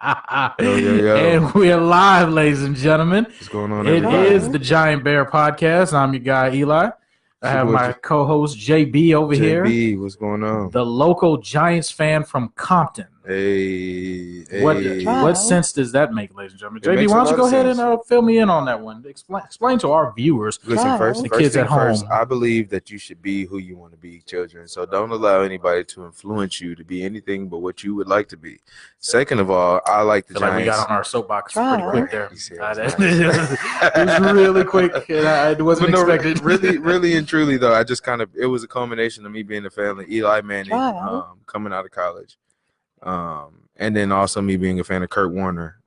Yo. And we're live, ladies and gentlemen. What's going on, It everybody? is the Giant Bear Podcast. I'm your guy, Eli. I have my co-host, JB, over here. JB, what's going on? The local Giants fan from Compton. Hey. What sense does that make, ladies and gentlemen? JB, makes why a don't you lot go of ahead sense. and fill me in on that one? Explain to our viewers, Listen, first, the kids at home. I believe that you should be who you want to be, children. So don't allow anybody to influence you to be anything but what you would like to be. Second of all, I like the I feel Giants. like we got on our soapbox pretty quick there. It was really quick, and I wasn't expected. really and truly, though, I just it was a culmination of me being a fan of Eli Manning coming out of college. And then also me being a fan of Kurt Warner,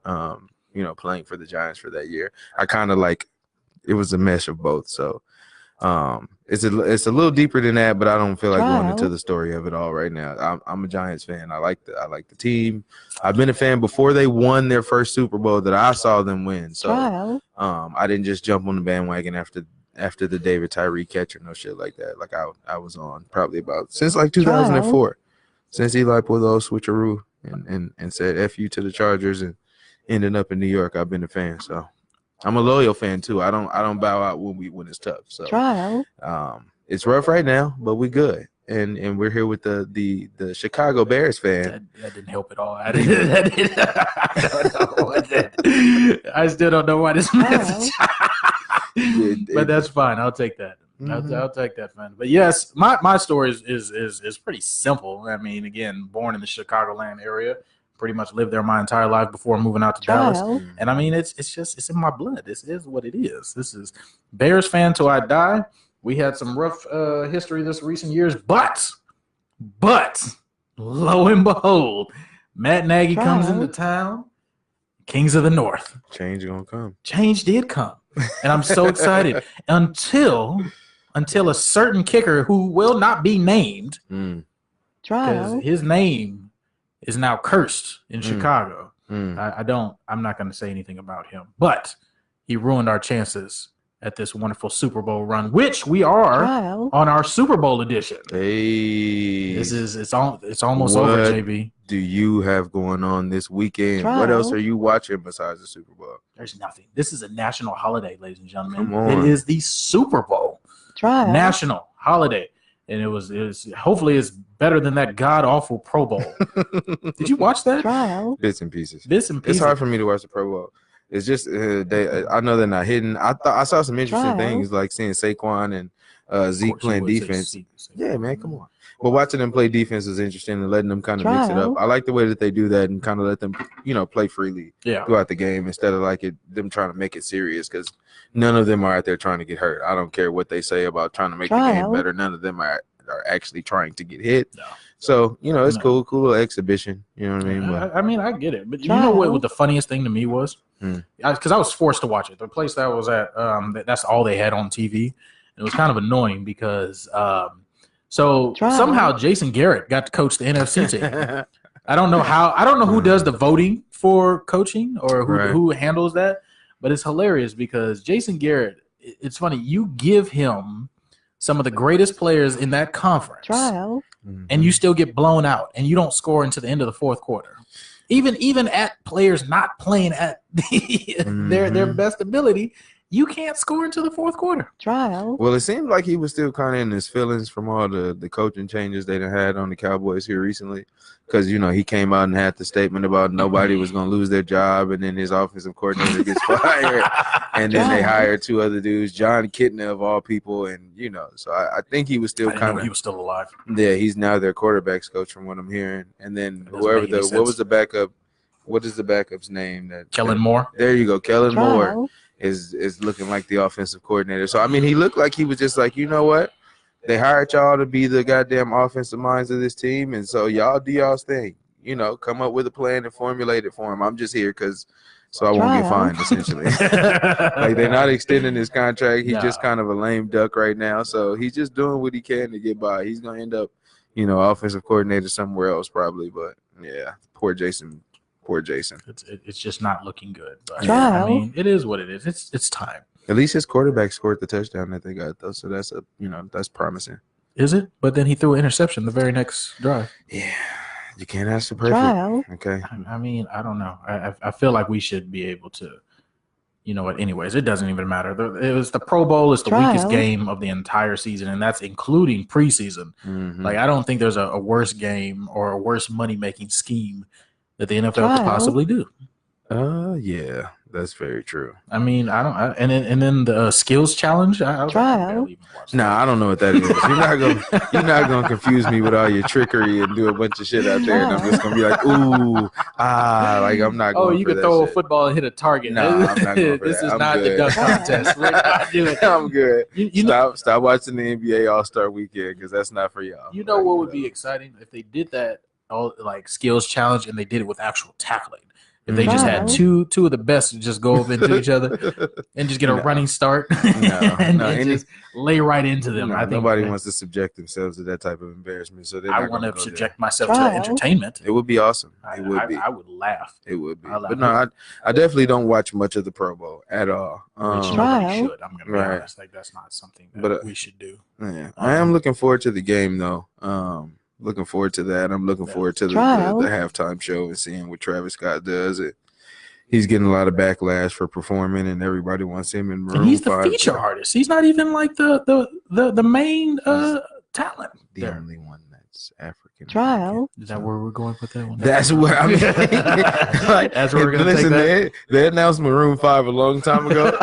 playing for the Giants for that year. I kind of it was a mesh of both. So it's a little deeper than that, but I don't feel like going into the story of it all right now. I'm a Giants fan. I like the team. I've been a fan before they won their first Super Bowl that I saw them win. So I didn't just jump on the bandwagon after the David Tyree catch or no shit like that. Like I was on probably about since 2004. Since Eli pulled the old switcheroo and said F you to the Chargers and ended up in New York, I've been a fan. So I'm a loyal fan too. I don't bow out when it's tough. So it's rough right now, but we good. And we're here with the Chicago Bears fan. That didn't help at all. I still don't know why this message. But that's fine. I'll take that. I'll take that, man. But yes, my story is pretty simple. I mean, again, born in the Chicagoland area, pretty much lived there my entire life before moving out to Dallas. And I mean, it's in my blood. This is what it is. This is Bears fan till I die. We had some rough history this recent years, but lo and behold, Matt Nagy comes into town. Kings of the North. Change gonna come. Change did come. And I'm so excited until a certain kicker who will not be named, because his name is now cursed in Chicago. I'm not going to say anything about him, but he ruined our chances at this wonderful Super Bowl run, which we are on our Super Bowl edition. Hey, it's almost over, JB. Do you have going on this weekend? What else are you watching besides the Super Bowl? There's nothing. This is a national holiday, ladies and gentlemen. It is the Super Bowl. National holiday. And it was hopefully it's better than that god-awful Pro Bowl. Did you watch that? Bits and pieces. It's hard for me to watch the Pro Bowl. It's just I know they're not hidden. I saw some interesting things like seeing Saquon and Zeke playing defense. Yeah, man, come on. But watching them play defense is interesting and letting them kind of mix it up. I like the way that they do that and kind of let them, play freely throughout the game instead of them trying to make it serious, because none of them are out there trying to get hurt. I don't care what they say about trying to make the game better. None of them are actually trying to get hit. No. So, it's cool little exhibition. You know what I mean? But, I mean, I get it. But you know what the funniest thing to me was? Because I was forced to watch it. The place that I was at, that's all they had on TV. And it was kind of annoying because somehow Jason Garrett got to coach the NFC team. I don't know how. I don't know who does the voting for coaching or who handles that. But it's hilarious because Jason Garrett, it's funny. You give him some of the greatest players in that conference, and you still get blown out, and you don't score until the end of the fourth quarter. Even at players not playing at their best ability, you can't score until the fourth quarter. Well, it seemed like he was still kind of in his feelings from all the coaching changes they done had on the Cowboys here recently. Because, he came out and had the statement about nobody was going to lose their job, and then his offensive coordinator gets fired. And then they hired two other dudes, John Kitna of all people. And, so I think he was still he was still alive. Yeah, he's now their quarterbacks coach from what I'm hearing. And then what is the backup's name? Kellen Moore. There you go. Kellen Moore is looking like the offensive coordinator. So, I mean, he looked like he was just like, you know what? They hired y'all to be the goddamn offensive minds of this team, and so y'all do y'all's thing. Come up with a plan and formulate it for him. I'm just here so I won't get fined, essentially. Like, they're not extending his contract. He's just kind of a lame duck right now, so he's just doing what he can to get by. He's going to end up, offensive coordinator somewhere else probably, but, yeah, poor Jason. It's just not looking good. But, I mean, it is what it is. It's time. At least his quarterback scored the touchdown that they got, though, so that's promising. Is it? But then he threw an interception the very next drive. Yeah, You can't ask for perfect. Okay. I mean, I don't know. I feel like we should be able to. You know what? Anyways, it doesn't even matter. It was the Pro Bowl is the weakest game of the entire season, and that's including preseason. Like, I don't think there's a worse game or a worse money-making scheme that the NFL could possibly do. Yeah, that's very true. I mean, and then the skills challenge. I don't know what that is. You're not gonna confuse me with all your trickery and do a bunch of shit out there, and I'm just gonna be like, ooh, like I'm not. Oh, you can throw a football and hit a target. Nah, I'm not going for this that. is not the dunk contest. We're not doing it. I'm good. Stop watching the NBA All-Star Weekend because that's not for y'all. You know what would be exciting if they did that, like skills challenge, and they did it with actual tackling. If they just had two of the best just go up into each other and just get a running start and just lay right into them. I think nobody wants to subject themselves to that type of embarrassment. So I want to subject myself to entertainment. It would be awesome. It would be. I would laugh. It would be. But no, I definitely don't watch much of the Pro Bowl at all. Which nobody should. I'm going to be honest. Like, that's not something that we should do. Yeah, I am looking forward to the game, though. Looking forward to that. I'm looking forward to the halftime show and seeing what Travis Scott does. He's getting a lot of backlash for performing, and everybody wants him in Maroon 5. And he's the feature artist. He's not even like the main talent. The only one that's African. Is that where we're going with that one? That's what I mean. That's where we're going to take that. They announced Maroon 5 a long time ago,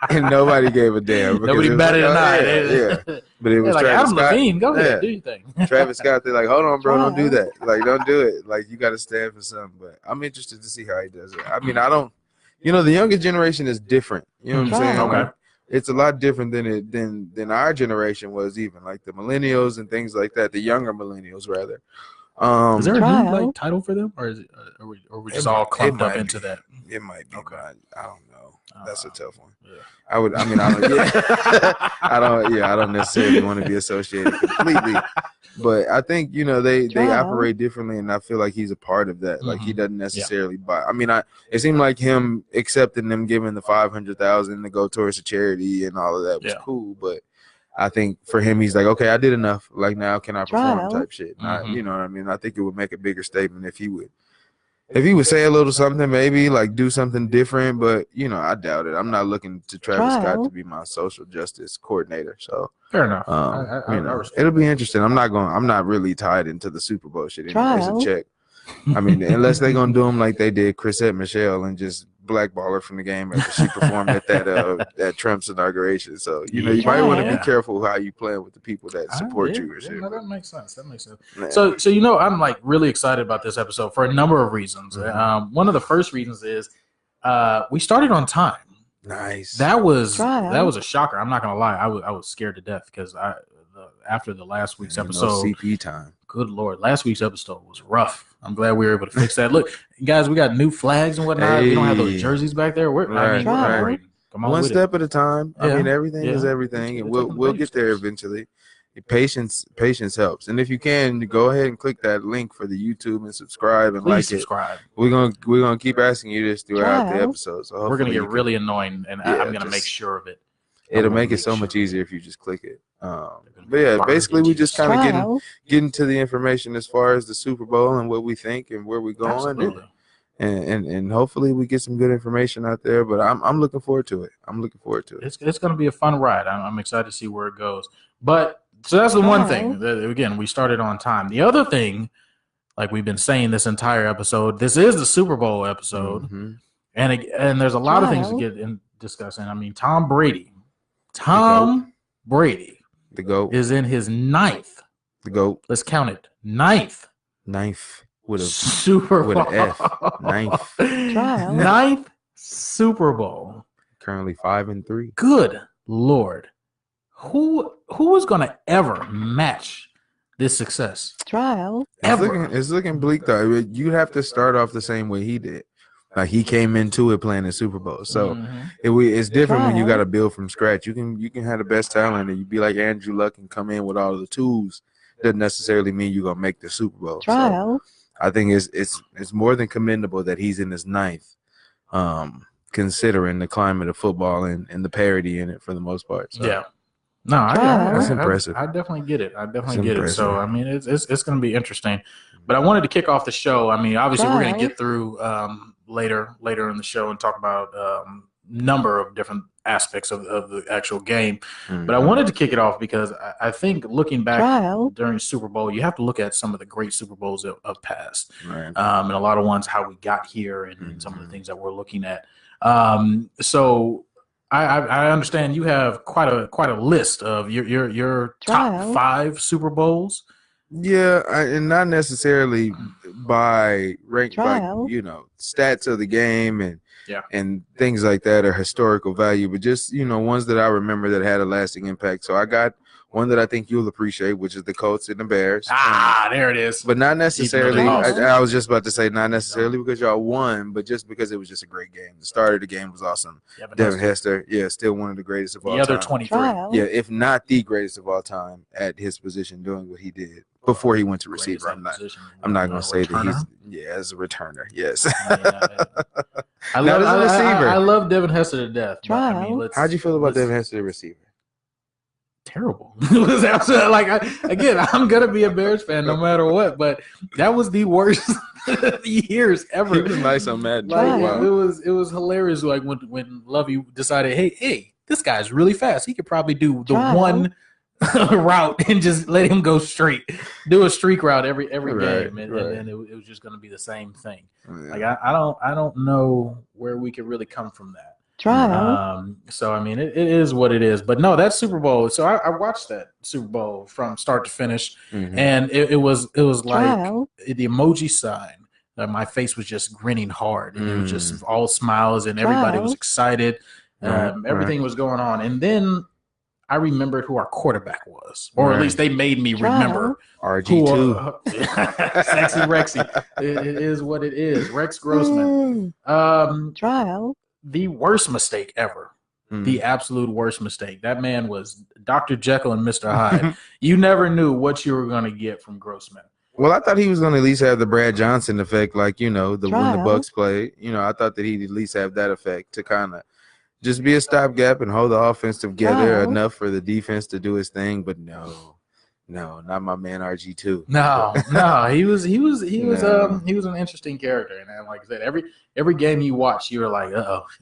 and nobody gave a damn. Nobody batted an eye. Yeah. But it was like, Travis Adam Scott. Levine, go ahead, do your thing. Travis Scott, they're like, hold on, bro, don't do that. Like, don't do it. Like, you got to stand for something. But I'm interested to see how he does it. I mean, the younger generation is different. You know what I'm saying? Okay. Like, it's a lot different than our generation was, even like the millennials and things like that. The younger millennials, rather. Is there a new title for them, or is it? Are we just all clumped up into that? It might be. Okay. I don't know. That's a tough one. Yeah. I don't necessarily want to be associated completely, but I think they operate differently, and I feel like he's a part of that. Like he doesn't necessarily buy. I mean, it seemed like him accepting them giving the $500,000 to go towards a charity and all of that was cool, but I think for him, he's like, okay, I did enough. Like now, can I perform type shit? You know what I mean? I think it would make a bigger statement if he would. If he would say a little something, maybe like do something different, but I doubt it. I'm not looking to Travis Scott to be my social justice coordinator. So fair enough. It'll be interesting. I'm not really tied into the Super Bowl shit. Anyways, a check. I mean, unless they're gonna do him like they did Chrisette Michelle and just blackball her from the game after she performed at that Trump's inauguration. So you might want to be careful how you playing with the people that support you. Or shit. No, that makes sense. Man. So I'm like really excited about this episode for a number of reasons. One of the first reasons is we started on time. Nice. That was a shocker. I'm not gonna lie. I was scared to death because after the last week's episode, CP time. Good Lord, last week's episode was rough. I'm glad we were able to fix that. Look, guys, we got new flags and whatnot. We don't have those jerseys back there. We're Come on, one step at a time. I mean, everything is everything, and we'll get there eventually. Patience helps, and if you can, go ahead and click that link for the YouTube and subscribe and Please subscribe. We're gonna keep asking you this throughout the episode. So we're gonna get really annoying, and I'm gonna make sure of it. It'll make it so much easier if you just click it. But yeah, basically we just kind of getting to the information as far as the Super Bowl and what we think and where we're going, and hopefully we get some good information out there. But I'm looking forward to it. It's going to be a fun ride. I'm excited to see where it goes. But so that's the one thing. Again, we started on time. The other thing, like we've been saying this entire episode, this is the Super Bowl episode, and there's a lot of things to get in discussing. I mean, Tom Brady, the GOAT, is in his ninth. The GOAT. Let's count it. Ninth with a Super Bowl. With an F. Ninth Super Bowl. Currently 5-3. Good Lord. Who is gonna ever match this success? It's looking bleak though. You'd have to start off the same way he did. Like he came into it playing the Super Bowl, so it's different when you got to build from scratch. You can have the best talent, and you be like Andrew Luck and come in with all of the tools. Doesn't necessarily mean you're gonna make the Super Bowl. So I think it's more than commendable that he's in his ninth, considering the climate of football and the parity in it for the most part. So. Yeah, No, That's impressive. I definitely get it. So I mean, it's going to be interesting. But I wanted to kick off the show. I mean, obviously we're going to get through later in the show and talk about number of different aspects of the actual game. But I wanted to kick it off because I think looking back during Super Bowl, you have to look at some of the great Super Bowls of past, and a lot of ones how we got here and some of the things that we're looking at. So I understand you have quite a list of your top 5 Super Bowls. Yeah, and not necessarily by rank, by stats of the game and things like that or historical value, but just ones that I remember that had a lasting impact. So I got one that I think you'll appreciate, which is the Colts and the Bears. There it is. But not necessarily. I was just about to say not necessarily because y'all won, but just because it was just a great game. The start of the game was awesome. Devin Hester, still one of the greatest of all time. The other 23. Yeah, if not the greatest of all time at his position, doing what he did before he went to receiver. I'm not going to say that he's as a returner. Yes. I love Devin Hester to death. I mean, how'd you feel about Devin Hester, the receiver? Terrible. It was absolutely again, I'm gonna be a Bears fan no matter what, but that was the worst years ever. He was nice on Madden. It was hilarious. Like when Lovey decided, hey, this guy's really fast. He could probably do the one route and just let him go straight, do a streak route every game, and then it was just gonna be the same thing. Like I don't know where we could really come from that. So I mean, it is what it is. But no, that Super Bowl. So I watched that Super Bowl from start to finish, and it was like the emoji sign. My face was just grinning hard, and it was just all smiles, and everybody was excited. Everything was going on, and then I remembered who our quarterback was, or at least they made me remember. RG2, Sexy Rexy. It is what it is. Rex Grossman. The worst mistake ever. The absolute worst mistake. That man was Dr. Jekyll and Mr. Hyde. You never knew what you were going to get from Grossman. Well, I thought he was going to at least have the Brad Johnson effect, like, when the Bucs played. I thought that he'd at least have that effect to kind of just be a stopgap and hold the offense together enough for the defense to do his thing. But no, not my man RG2. No, he was an interesting character, and like I said, every game you watch, you were like,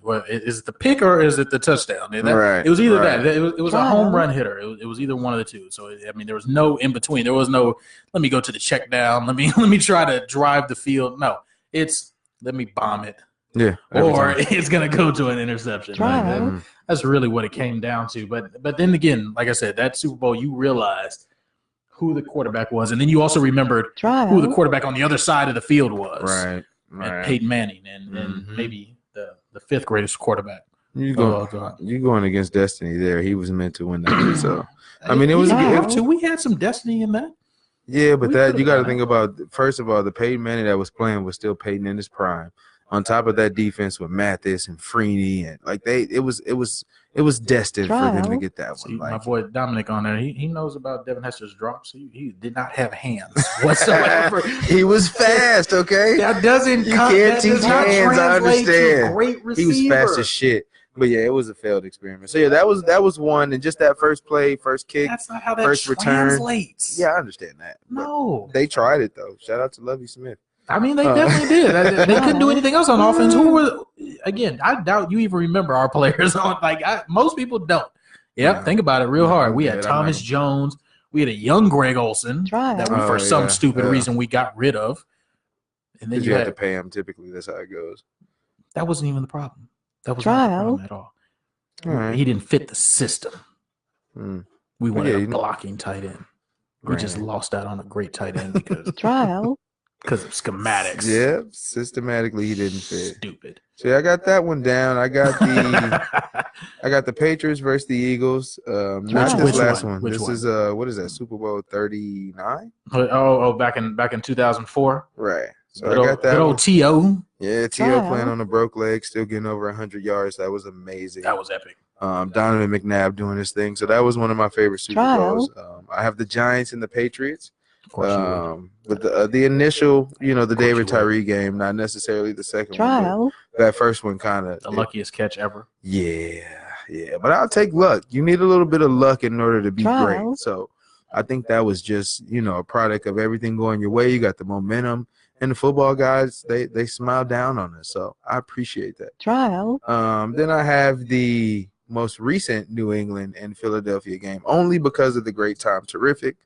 well, is it the pick or is it the touchdown? And it was either that. It was a home run hitter. It was either one of the two. So I mean, there was no in between. There was no let me go to the check down. Let me try to drive the field. No, it's let me bomb it. Yeah, or it's gonna go to an interception. That's really what it came down to. But then again, like I said, that Super Bowl, you realized who the quarterback was, and then you also remembered who the quarterback on the other side of the field was. Right. Peyton Manning, and maybe the 5th greatest quarterback. You going against destiny there. He was meant to win that. So I mean, it was we had some destiny in that. Yeah, but that you got to think about. First of all, the Peyton Manning that was playing was still Peyton in his prime. On top of that defense with Mathis and Freeney, and like it was destined for them to get that one. See, my boy Dominic on there, he knows about Devin Hester's drops. He did not have hands whatsoever. He was fast. Okay, that doesn't. You can't teach hands. I understand. Great receiver. He was fast as shit. But yeah, it was a failed experiment. So yeah, that was one, and just that first play, first kick, that's not how that first translates. Return. Yeah, I understand that. No, they tried it though. Shout out to Lovie Smith. I mean, they definitely did. They couldn't do anything else on offense. Who were? Again, I doubt you even remember our players on. Most people don't. Yep, think about it real hard. We had Thomas Jones. We had a young Greg Olson that we, for some stupid reason, we got rid of. And then you had to pay him. Typically, that's how it goes. That wasn't even the problem. That was not the problem at all. Right. He didn't fit the system. We wanted a blocking tight end. We just lost out on a great tight end because of schematics. Yeah, systematically he didn't fit. Stupid. So I got that one down. I got the Patriots versus the Eagles. Not this last one. This is what is that? Super Bowl 39? Oh, back in 2004. Right. So I got that. Good old T.O. Yeah, T.O. playing on a broke leg, still getting over 100 yards. That was amazing. That was epic. Donovan McNabb doing his thing. So that was one of my favorite Super Bowls. I have the Giants and the Patriots. But the initial, the David Tyree game, not necessarily the second one. That first one kind of the luckiest catch ever. Yeah. Yeah, but I'll take luck. You need a little bit of luck in order to be great. So I think that was just, a product of everything going your way. You got the momentum, and the football guys, they smile down on us. So I appreciate that. Then I have the most recent New England and Philadelphia game, only because of the great time. Terrific.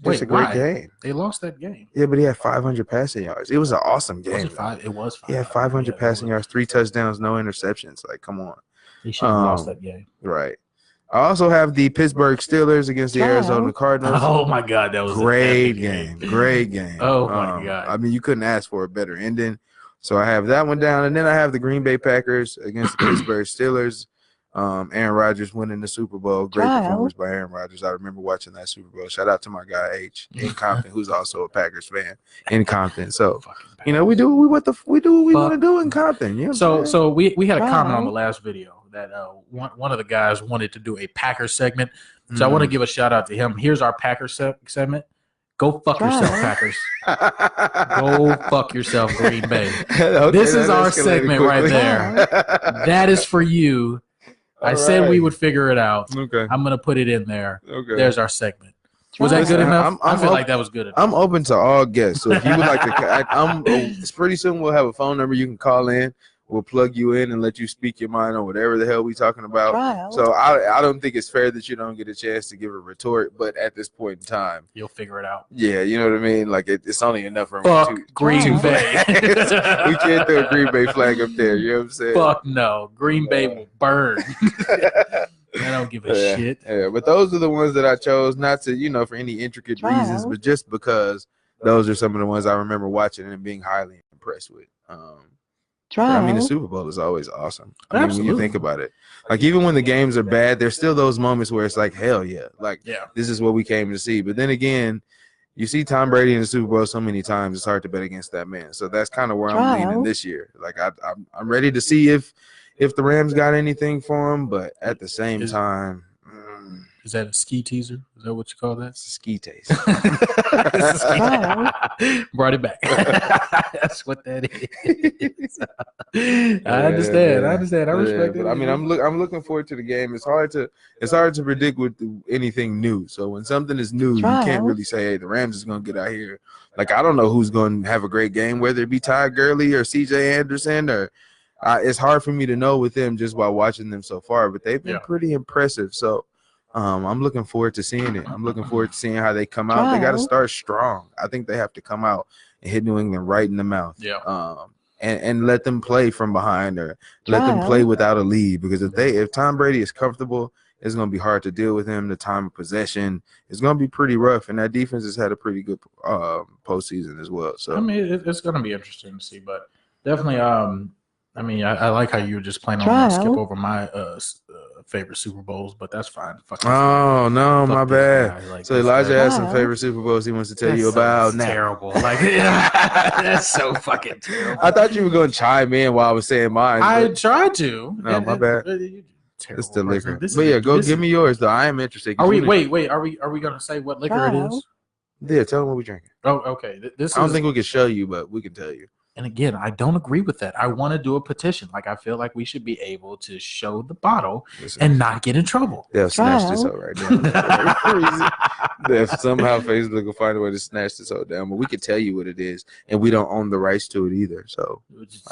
Just a great game. They lost that game. Yeah, but he had 500 passing yards. It was an awesome game. It was 500. He had 500 passing yards, 3 touchdowns, no interceptions. Like, come on. He should have lost that game. Right. I also have the Pittsburgh Steelers against the Arizona Cardinals. Oh, my God. That was great game. Great game. Oh, my God. I mean, you couldn't ask for a better ending. So I have that one down. And then I have the Green Bay Packers against the Pittsburgh Steelers. Aaron Rodgers winning the Super Bowl. Great performance by Aaron Rodgers. I remember watching that Super Bowl. Shout out to my guy H in Compton, who's also a Packers fan in Compton. So, we do what we want to do in Compton. You know so we had a comment on the last video that one of the guys wanted to do a Packers segment. So I want to give a shout out to him. Here's our Packers segment. Go fuck yourself, Packers. Go fuck yourself, Green Bay. Okay, this is our segment quickly. Right there. That is for you. I said we would figure it out. Okay. I'm going to put it in there. Okay. There's our segment. Was that good enough? I feel like that was good enough. I'm open to all guests. So if you would like to, pretty soon we'll have a phone number you can call in. We'll plug you in and let you speak your mind on whatever the hell we talking about. So I don't think it's fair that you don't get a chance to give a retort, but at this point in time, you'll figure it out. Yeah, you know what I mean? Like it's only enough for Green Bay. We can't throw a Green Bay flag up there. You know what I'm saying? Fuck no. Green Bay will burn. I don't give a shit. Yeah, but those are the ones that I chose, not to, for any intricate reasons, but just because those are some of the ones I remember watching and being highly impressed with. I mean, the Super Bowl is always awesome. I mean, when you think about it, like even when the games are bad, there's still those moments where it's like, hell yeah, like this is what we came to see. But then again, you see Tom Brady in the Super Bowl so many times, it's hard to bet against that man. So that's kind of where I'm leaning this year. Like I'm ready to see if the Rams got anything for him, but at the same time. Is that a ski teaser? Is that what you call that? It's a ski taste. Brought it back. That's what that is. I understand. I respect it. I mean, I'm looking forward to the game. It's hard to predict with anything new. So when something is new, you can't really say, hey, the Rams is going to get out here. Like, I don't know who's going to have a great game, whether it be Ty Gurley or C.J. Anderson or it's hard for me to know with them just by watching them so far, but they've been pretty impressive. So I'm looking forward to seeing it. I'm looking forward to seeing how they come out. They got to start strong. I think they have to come out and hit New England right in the mouth. Yeah. And let them play from behind or let them play without a lead, because if Tom Brady is comfortable, it's going to be hard to deal with him. The time of possession is going to be pretty rough, and that defense has had a pretty good postseason as well. So I mean, it's going to be interesting to see, but definitely. I mean, I like how you were just planning on skip over my favorite Super Bowls, but that's fine. Oh, no, my bad. Like, so Elijah has some favorite Super Bowls he wants to tell you about now. Terrible. Like, that's so fucking terrible. I thought you were going to chime in while I was saying mine. I tried to. No, my bad. It's the liquor. But yeah, give me yours, though. I am interested. Are we going to say what liquor it is? Yeah, tell them what we're drinking. Oh, okay. I don't think we can show you, but we can tell you. And again, I don't agree with that. I want to do a petition. Like, I feel like we should be able to show the bottle and not get in trouble. They'll snatch this out right now. If somehow Facebook will find a way to snatch this out down, but we can tell you what it is, and we don't own the rights to it either. So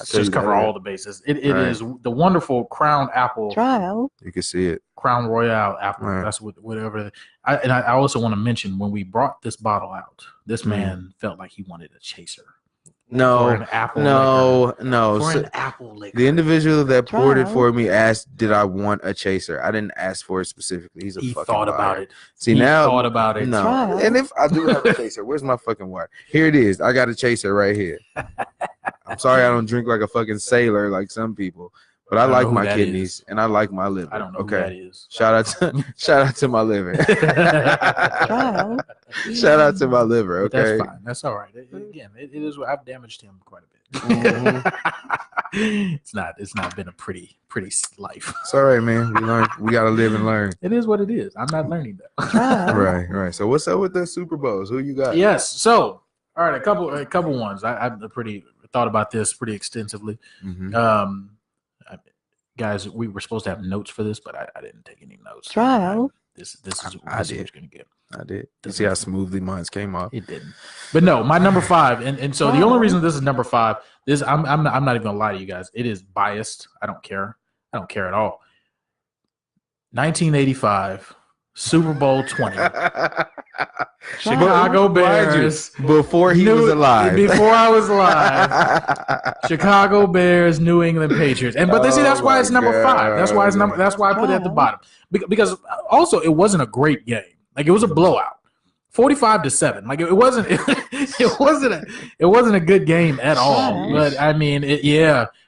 just cover all the bases. It is the wonderful Crown Apple. You can see it. Crown Royale apple. Right. That's whatever. I also want to mention, when we brought this bottle out, this man felt like he wanted a chaser. No. For an apple liquor. The individual that poured it for me asked, "Did I want a chaser?" I didn't ask for it specifically. He thought about it. See, now thought about it. No. And if I do have a chaser, where's my fucking water? Here it is. I got a chaser right here. I'm sorry I don't drink like a fucking sailor like some people. But I like my kidneys and I like my liver. I don't know who that is. Shout out to my liver. Shout out to my liver. Okay, but that's fine. That's all right. Again, it is. I've damaged him quite a bit. Mm-hmm. It's not been a pretty life. It's all right, man. We gotta live and learn. It is what it is. I'm not learning though. Right. So what's up with the Super Bowls? Who you got? Yes. So all right, a couple ones. I thought about this pretty extensively. Mm-hmm. guys, we were supposed to have notes for this, but I didn't take any notes. Trial. This is what you're gonna get. I did. You see how smoothly mine came off? It didn't. But no, my number 5, and so the only reason this is number 5, I'm not even gonna lie to you guys. It is biased. I don't care. I don't care at all. 1985 Super Bowl 20. Chicago Bears. Before he was alive. Before I was alive. Chicago Bears, New England Patriots. But they say that's why it's number 5. That's why I put it at the bottom. Because also it wasn't a great game. Like it was a blowout. 45-7. Like it wasn't it wasn't a good game at all. But I mean,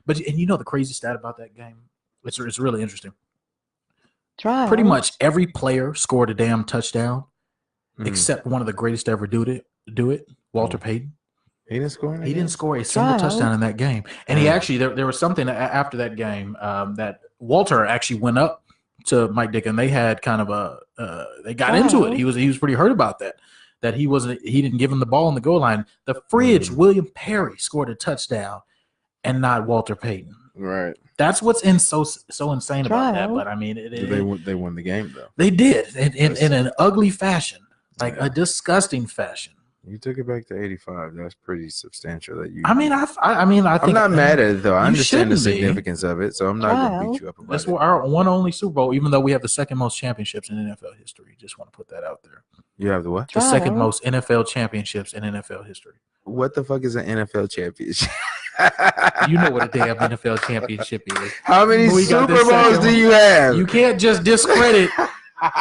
But you know the crazy stat about that game? It's really interesting. Pretty much every player scored a damn touchdown, except one of the greatest to ever do it, Walter Payton. He didn't score. He didn't score a single touchdown in that game. And he actually there was something after that game that Walter actually went up to Mike Dick, and they had kind of they got into it. He was pretty hurt about that he didn't give him the ball on the goal line. The fridge William Perry scored a touchdown, and not Walter Payton. Right. That's what's so insane about that. But I mean, they won the game though. They did in an ugly fashion, like a disgusting fashion. You took it back to 85. That's pretty substantial. That you. I think I'm not mad at it though. I understand the shouldn't be. significance of it, so I'm not going to beat you up about That's it. our one only Super Bowl, even though we have the second most championships in NFL history. Just want to put that out there. You have the what? The second most NFL championships in NFL history. What the fuck is an NFL championship? You know what a damn NFL championship is. How many Super Bowls do you have? You can't just discredit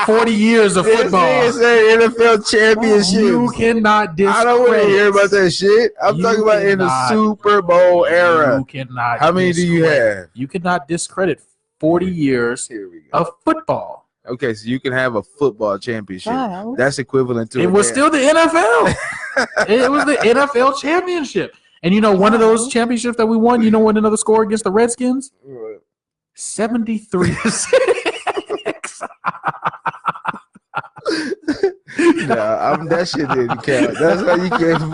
40 years of football. This is an NFL championship. You cannot discredit. I don't want to hear about that shit. I'm talking about in the Super Bowl era. You cannot. How many do you have? You cannot discredit 40 years of football. Okay, so you can have a football championship. That's equivalent to. It was still the NFL. It was the NFL championship. And you know, one of those championships that we won, you know what another score against the Redskins? 73-6. That shit didn't count. That's how you can't.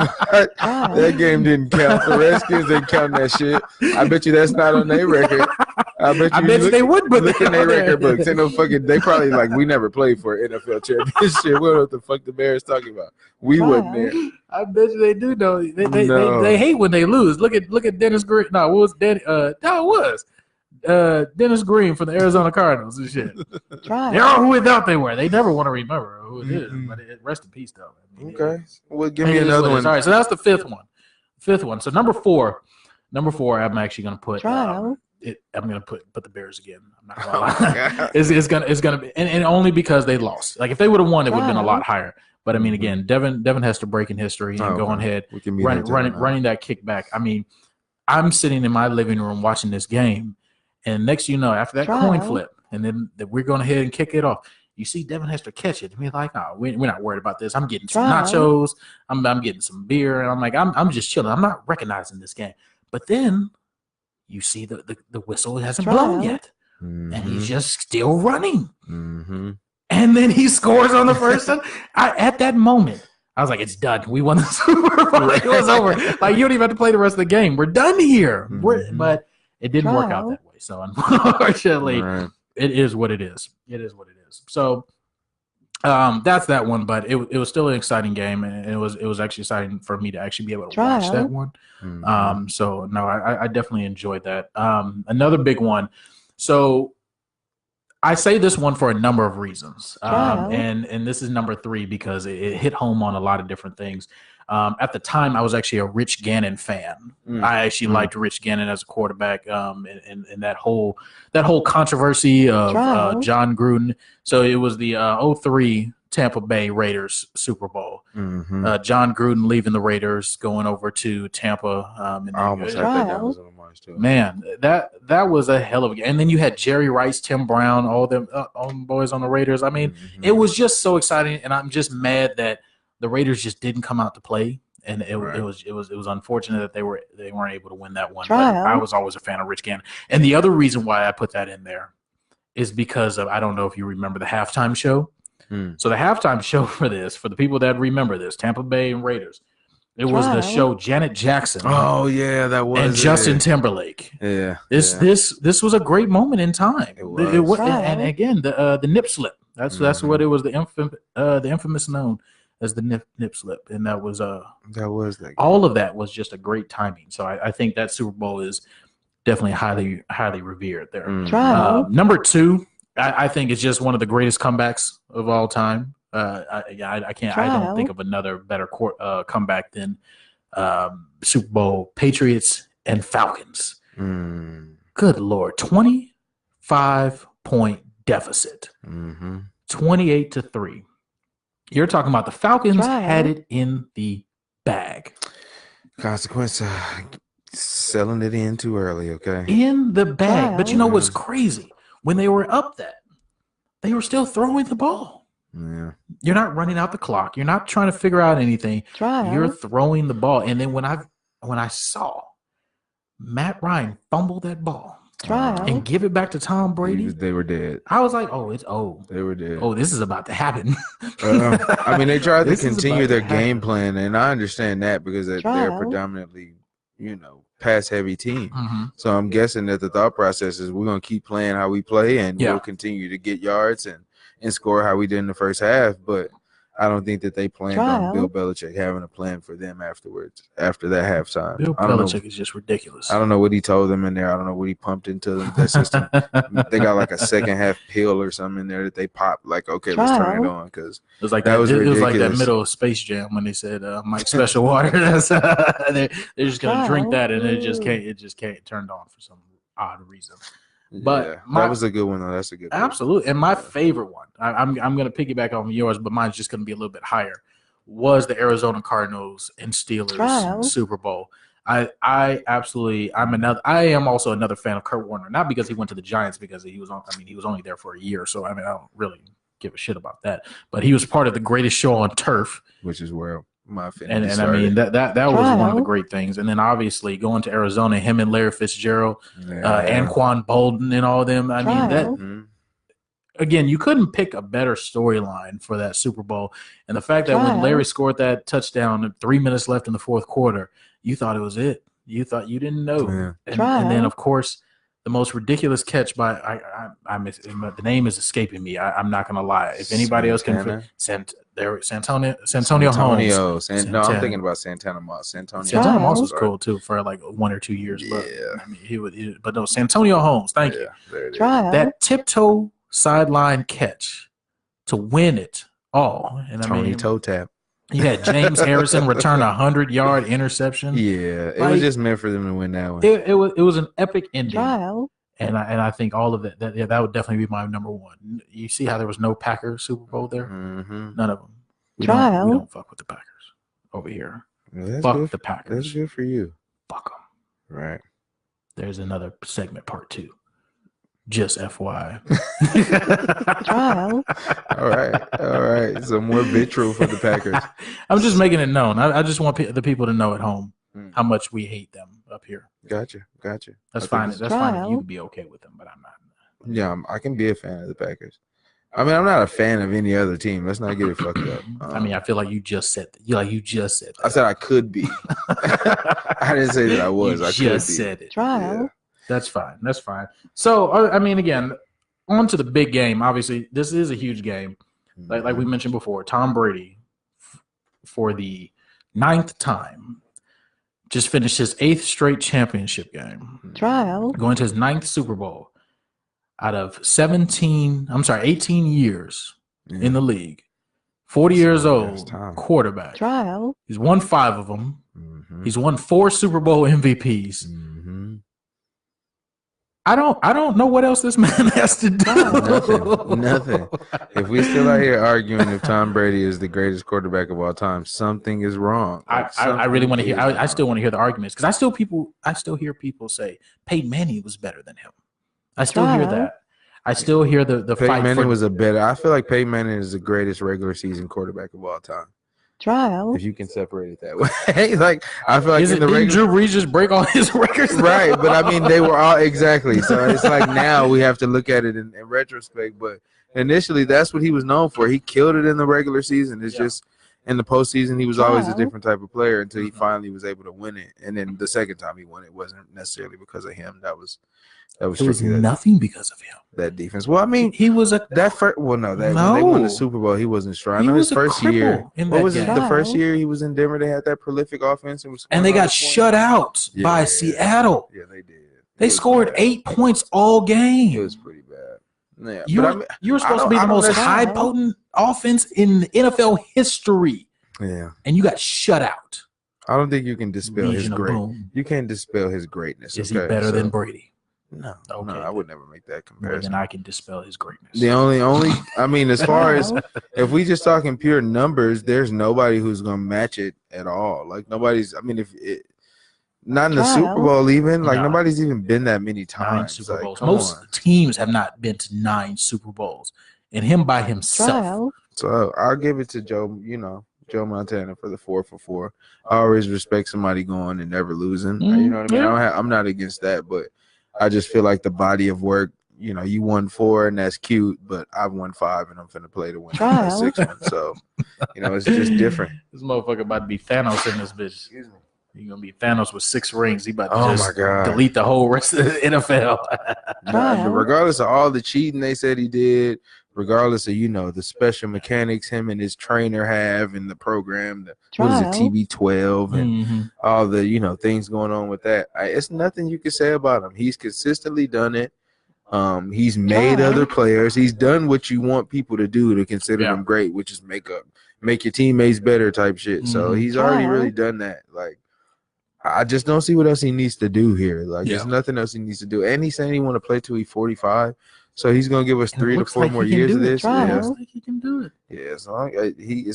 That game didn't count. The Redskins didn't count that shit. I bet you that's not on their record. I bet you they would, but look in their record books. Ain't no fucking. They probably like we never played for an NFL championship. We don't know what the fuck the Bears talking about. We wasn't there. I bet you they do know. They hate when they lose. Look at Dennis Green. No, what was Dennis? No, it was Dennis Green from the Arizona Cardinals and shit. They are who we thought they were. They never want to remember who it is. But rest in peace, though. I mean, okay. Well, give me another one. All right, so that's the fifth one. So number four, I'm actually going to put. I'm going to put the Bears again. I'm not going to lie. It's gonna be, and only because they lost. Like if they would have won, it would have been a lot higher. But I mean, again, Devin has to break in history and go ahead running that kickback. I mean, I'm sitting in my living room watching this game, and next you know, after that coin flip, and then we're going ahead and kick it off. You see Devin Hester catch it. And we're like, oh, we're not worried about this. I'm getting some nachos. I'm getting some beer, and I'm like, I'm just chilling. I'm not recognizing this game. But then you see the whistle hasn't blown yet, and he's just still running. Mm-hmm. And then he scores on the first one. At that moment, I was like, it's done. We won the Super Bowl. It was over. Like, you don't even have to play the rest of the game. We're done here. But it didn't work out that way. So, unfortunately, it is what it is. It is what it is. So, that's that one. But it was still an exciting game. And it was actually exciting for me to actually be able to watch that one. Mm-hmm. So, no, I definitely enjoyed that. Another big one. So, I say this one for a number of reasons, and this is number 3 because it hit home on a lot of different things. At the time, I was actually a Rich Gannon fan. I actually liked Rich Gannon as a quarterback, and that whole controversy of John Gruden. So it was the 2003 Tampa Bay Raiders Super Bowl. John Gruden leaving the Raiders, going over to Tampa. I almost had that was on mine too. Man, that was a hell of a game. And then you had Jerry Rice, Tim Brown, all them boys on the Raiders. I mean, it was just so exciting, and I'm just mad that the Raiders just didn't come out to play. And it was unfortunate that they weren't able to win that one. But I was always a fan of Rich Gannon. And the other reason why I put that in there is because of, I don't know if you remember the halftime show. So the halftime show for the people that remember this, Tampa Bay and Raiders, It was the show Janet Jackson. Oh yeah, that was and Justin Timberlake. Yeah, this was a great moment in time. It was. And again, the nip slip. That's what it was. The infamous known as the nip slip, and that was all of that was just a great timing. So I think that Super Bowl is definitely highly revered there. Number 2, I think it's just one of the greatest comebacks of all time. I don't think of another better comeback than Super Bowl Patriots and Falcons. Good Lord, 25-point deficit, 28-3. You're talking about the Falcons had it in the bag. Consequence, selling it in too early. Okay, in the bag. But you know what's crazy? When they were up that, they were still throwing the ball. Yeah, you're not running out the clock. You're not trying to figure out anything. You're throwing the ball. And then when I saw Matt Ryan fumble that ball and give it back to Tom Brady, they were dead. I was like, it's they were dead. Oh, this is about to happen. I mean, they tried to continue their game plan, and I understand that because they're predominantly, pass heavy team. So I'm guessing that the thought process is we're going to keep playing how we play, and we'll continue to get yards and score how we did in the first half. But I don't think that they planned on Bill Belichick having a plan for them afterwards, after that halftime. Bill Belichick is just ridiculous. I don't know what he told them in there. I don't know what he pumped into them. That system. They got like a second half pill or something in there that they popped. Like, okay, let's turn it on, because it was like that. It was like that middle of Space Jam when they said Mike Special Water. They're just gonna drink that, and it just can't turn on for some odd reason. But that was a good one, though. That's a good one. Absolutely. And my favorite one, I'm going to piggyback on yours, but mine's just going to be a little bit higher, was the Arizona Cardinals and Steelers Super Bowl. I am also another fan of Kurt Warner, not because he went to the Giants, because he was only there for a year. So, I don't really give a shit about that. But he was part of the greatest show on turf, which is where my and I mean that was one of the great things. And then obviously going to Arizona, him and Larry Fitzgerald, Anquan Bolden, and all of them. I mean that again, you couldn't pick a better storyline for that Super Bowl. And the fact that when Larry scored that touchdown, 3 minutes left in the fourth quarter, you thought it was it. You thought you didn't know. And then of course the most ridiculous catch by the name is escaping me. I'm not gonna lie. If anybody else can, Santonio Holmes. No, I'm thinking about Santana Moss. Santana Moss was cool too for like 1 or 2 years. But but no, Santonio Holmes. Thank you. That tiptoe sideline catch to win it all. And Tony toe tap. You had James Harrison return a 100-yard interception. Yeah, it was just meant for them to win that one. It was an epic ending. And I think all of that would definitely be my number one. You see how there was no Packers Super Bowl there? None of them. We don't fuck with the Packers over here. Fuck the Packers. That's good for you. Fuck them. Right. There's another segment, part 2. Just FYI. All right. Some more vitriol for the Packers. I'm just making it known. I just want the people to know at home how much we hate them up here. Gotcha. That's fine. That's fine. You can be okay with them, but I'm not. Yeah, I can be a fan of the Packers. I mean, I'm not a fan of any other team. Let's not get it fucked up. I feel like you just said that. You just said that. I said I could be. I didn't say that I was. I just said it. Yeah. That's fine. So, again, on to the big game. Obviously, this is a huge game. Like we mentioned before, Tom Brady, for the 9th time, just finished his 8th straight championship game. Going to his 9th Super Bowl out of 18 years in the league. 40 years old, quarterback. He's won 5 of them. He's won 4 Super Bowl MVPs. I don't know what else this man has to do. Nothing. If we still out here arguing if Tom Brady is the greatest quarterback of all time, something is wrong. I really want to hear. I still want to hear the arguments, because I still hear people say Peyton Manning was better than him. I still hear that. I still hear the Peyton fight. Manning was a better. I feel like Peyton Manning is the greatest regular season quarterback of all time. If you can separate it that way. Like, I feel like didn't Drew Brees just break all his records? Right, but I mean, they were all exactly. So it's like now we have to look at it in retrospect. But initially, that's what he was known for. He killed it in the regular season. It's just in the postseason, he was always a different type of player until he finally was able to win it. And then the second time he won it wasn't necessarily because of him. It was nothing because of him. That defense. Well, I mean, he was when they won the Super Bowl, he wasn't strong. His first year. What was it? The first year he was in Denver, they had that prolific offense and they got shut out by Seattle. Yeah, they did. They scored 8 points all game. It was pretty bad. Yeah, you were supposed to be the most high potent offense in NFL history. Yeah, and you got shut out. I don't think you can dispel his greatness. You can't dispel his greatness. Is he better than Brady? No, I would never make that comparison. Then I can dispel his greatness. The only, I mean, as far as if we just talking pure numbers, there's nobody who's gonna match it at all. Like nobody's. I mean, not in the Super Bowl even. Like nobody's even been that many times. 9 Super Bowls. Most teams have not been to 9 Super Bowls, and him by himself. So I'll give it to Joe. Joe Montana for the 4 for 4. I always respect somebody going and never losing. You know what I mean? I'm not against that, but I just feel like the body of work, you won 4 and that's cute, but I've won 5 and I'm finna play to win the 6th one. So, it's just different. This motherfucker about to be Thanos in this bitch. Excuse me. You're going to be Thanos with 6 rings. He about to just delete the whole rest of the NFL. Regardless of all the cheating they said he did, regardless of, the special mechanics him and his trainer have in the program, what is it, TB12 and all the, things going on with that. It's nothing you can say about him. He's consistently done it. He's made other players. He's done what you want people to do to consider them great, which is make your teammates better type shit. So he's already really done that. Like, I just don't see what else he needs to do here. Like, there's nothing else he needs to do. And he's saying he want to play till he's 45. So he's gonna give us 3 to 4 more years of this. Yeah, looks like he can do it. Yeah, as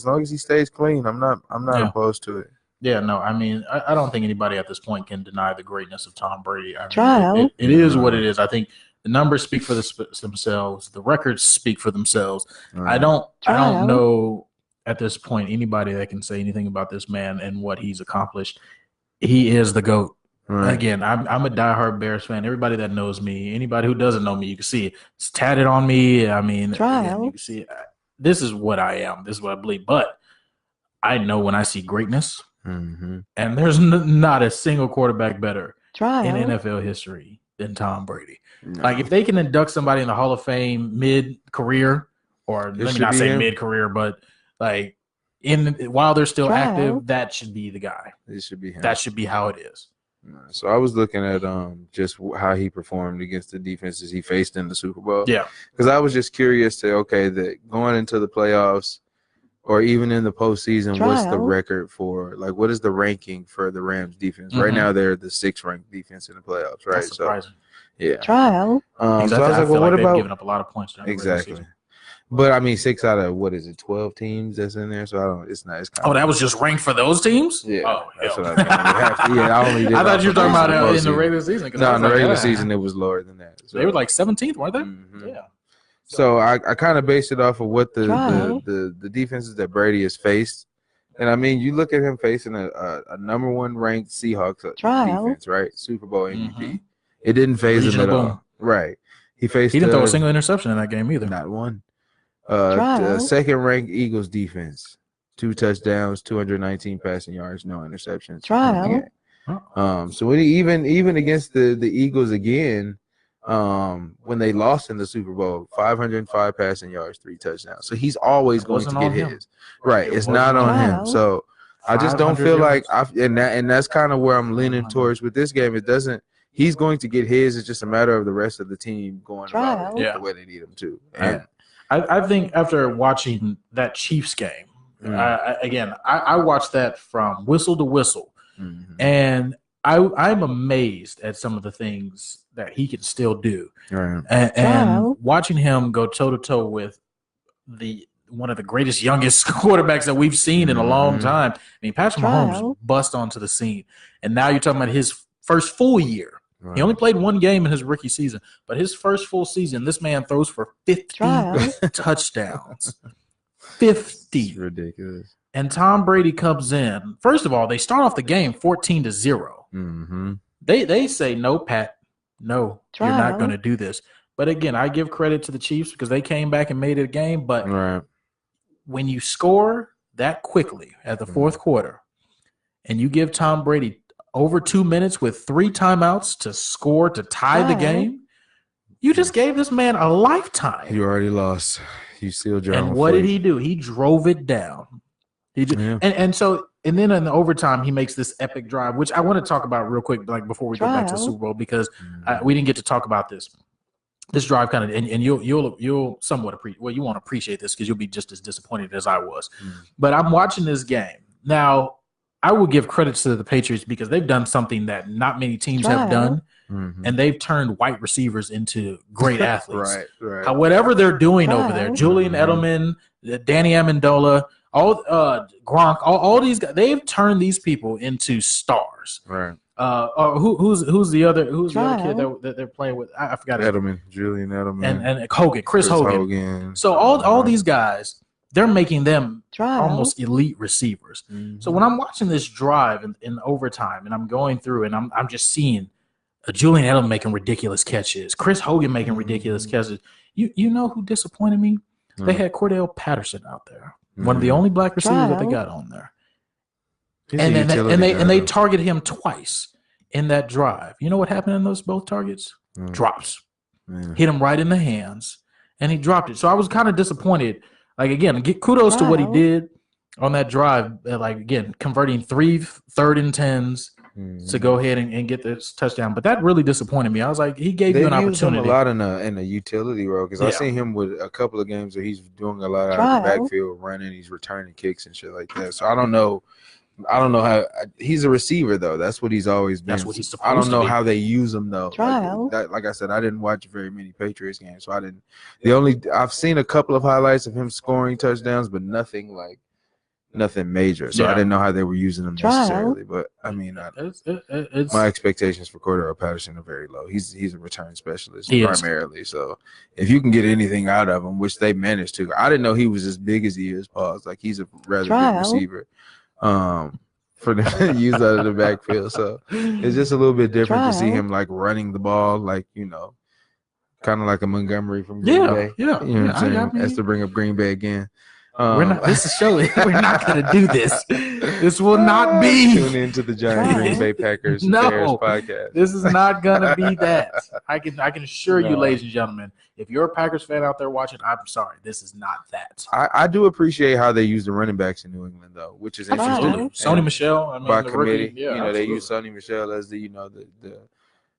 long as he stays clean, I'm not opposed to it. Yeah, no, I mean, I don't think anybody at this point can deny the greatness of Tom Brady. I mean, it is what it is. I think the numbers speak for themselves. The records speak for themselves. I don't know at this point anybody that can say anything about this man and what he's accomplished. He is the GOAT. Right. Again, I'm a diehard Bears fan. Everybody that knows me, anybody who doesn't know me, you can see it. It's tatted on me. I mean, again, you can see it. This is what I am. This is what I believe. But I know when I see greatness, and there's not a single quarterback better in NFL history than Tom Brady. No. Like, if they can induct somebody in the Hall of Fame mid-career, or let me not say mid-career, but like while they're still active, that should be the guy. It should be him. That should be how it is. So I was looking at just how he performed against the defenses he faced in the Super Bowl. Yeah, because I was just curious that going into the playoffs or even in the postseason, what's the record for? Like, what is the ranking for the Rams defense? Right now, they're the 6th ranked defense in the playoffs. Right, that's surprising. So, yeah. So I was like, well, what about giving up a lot of points? Exactly. But I mean, 6 out of 12 teams that's in there. So it's not. It's kind of that was just ranked for those teams. Yeah. Oh, that's what I only did. I thought you were talking about in the regular season. No, in the regular season it was lower than that. So they were like 17th, weren't they? Yeah. So I kind of based it off of what the defenses that Brady has faced, and I mean, you look at him facing a number 1 ranked Seahawks defense, right? Super Bowl MVP. It didn't phase him at all. Right. He didn't throw a single interception in that game either. Not one. The 2nd ranked Eagles defense, 2 touchdowns, 219 passing yards, no interceptions. So even against the Eagles again, when they lost in the Super Bowl, 505 passing yards, 3 touchdowns. So he's always going to get his. Right. It's not on him. So I just don't feel like and that's kind of where I'm leaning towards with this game. It doesn't. He's going to get his. It's just a matter of the rest of the team going about it the way they need him to. And I think after watching that Chiefs game, I watched that from whistle to whistle, and I'm amazed at some of the things that he can still do. Right. And watching him go toe-to-toe with one of the greatest, youngest quarterbacks that we've seen in a long time. I mean, Patrick Mahomes bust onto the scene, and now you're talking about his first full year. Right. He only played 1 game in his rookie season, but his first full season, this man throws for 50 touchdowns. 50. It's ridiculous. And Tom Brady comes in. First of all, they start off the game 14-0. They say, no, Pat, no, you're not going to do this. But again, I give credit to the Chiefs because they came back and made it a game. But when you score that quickly at the fourth quarter, and you give Tom Brady over 2 minutes with 3 timeouts to score to tie the game, you just gave this man a lifetime. You already lost. You sealed your own And what fate. did he do? He drove it down. And then in the overtime, he makes this epic drive, which I want to talk about real quick, like before we go back to the Super Bowl, because we didn't get to talk about this. This drive kind of, and you'll somewhat appreciate. Well, you won't appreciate this because you'll be just as disappointed as I was. But I'm watching this game now. I will give credit to the Patriots because they've done something that not many teams have done, and they've turned white receivers into great athletes. Right. Whatever they're doing over there, Julian Edelman, Danny Amendola, Gronk, all these guys, they've turned these people into stars. Right. Who's the other kid that they're playing with? I forgot. Julian Edelman, and Hogan, Chris Hogan. So all these guys, they're making them almost elite receivers. So when I'm watching this drive in overtime, and I'm going through, and I'm just seeing Julian Edelman making ridiculous catches, Chris Hogan making ridiculous catches. You know who disappointed me? They had Cordell Patterson out there, one of the only black receivers that they got on there. And they target him twice in that drive. You know what happened in those both targets? Drops. Hit him right in the hands, and he dropped it. So I was kind of disappointed. Like, again, kudos to what he did on that drive. Like, again, converting 3 third and 10s to go ahead and get this touchdown. But that really disappointed me. I was like, he gave you an opportunity. Him a lot in a utility role because I've seen him with a couple of games where he's doing a lot out of the backfield, running, he's returning kicks and shit like that. So I don't know how he's a receiver though. That's what he's always been. That's what he's supposed to be. I don't know how they use him though. Like I said, I didn't watch very many Patriots games, so I didn't. I've seen a couple of highlights of him scoring touchdowns, but nothing major. So I didn't know how they were using him necessarily. But I mean, my expectations for Cordell Patterson are very low. He's a return specialist primarily. So if you can get anything out of him, which they managed to, I didn't know he was as big as he is. Pause. Like he's a rather big receiver. For them to use out of the backfield. So it's just a little bit different to see him like running the ball, like, kind of like a Montgomery from Green Bay. Yeah. You know what I'm saying? As to bring up Green Bay again. We're not going to do this. This will not be. Tune into the Giant Green Bay Packers Bears podcast. This is not going to be that. I can assure you, ladies and gentlemen, if you're a Packers fan out there watching, I'm sorry. This is not that. I do appreciate how they use the running backs in New England, though, which is interesting. Sony Michel. By committee. They use Sony Michel as the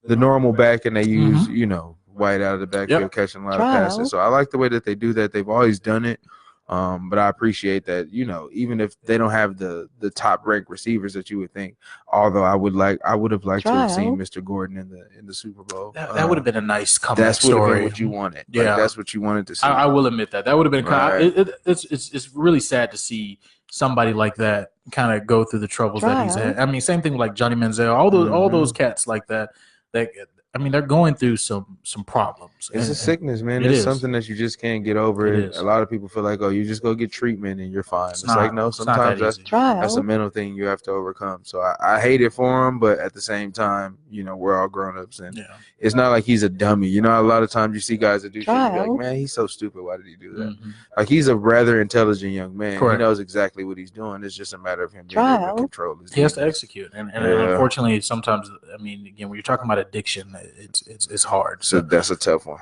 normal back, and they use, White out of the backfield catching a lot of passes. So I like the way that they do that. They've always done it. But I appreciate that, even if they don't have the top ranked receivers that you would think, although I would have liked to have seen Mr. Gordon in the Super Bowl. That would have been a nice comeback story. What you wanted. Yeah. That's what you wanted to see. I will admit that. That would have been it's really sad to see somebody like that kind of go through the troubles that he's had. I mean, same thing with like Johnny Manziel, all those cats like that. They're going through some problems. It's a sickness, man. It's something that you just can't get over. A lot of people feel like, you just go get treatment and you're fine. It's like, no, sometimes that's a mental thing you have to overcome. So I hate it for him, but at the same time, we're all grown-ups. And it's not like he's a dummy. A lot of times you see guys that do shit, you're like, man, he's so stupid. Why did he do that? Like, he's a rather intelligent young man. Correct. He knows exactly what he's doing. It's just a matter of him being able to control his He has to execute. And unfortunately, sometimes, again, when you're talking about addiction, it's hard. So that's a tough one.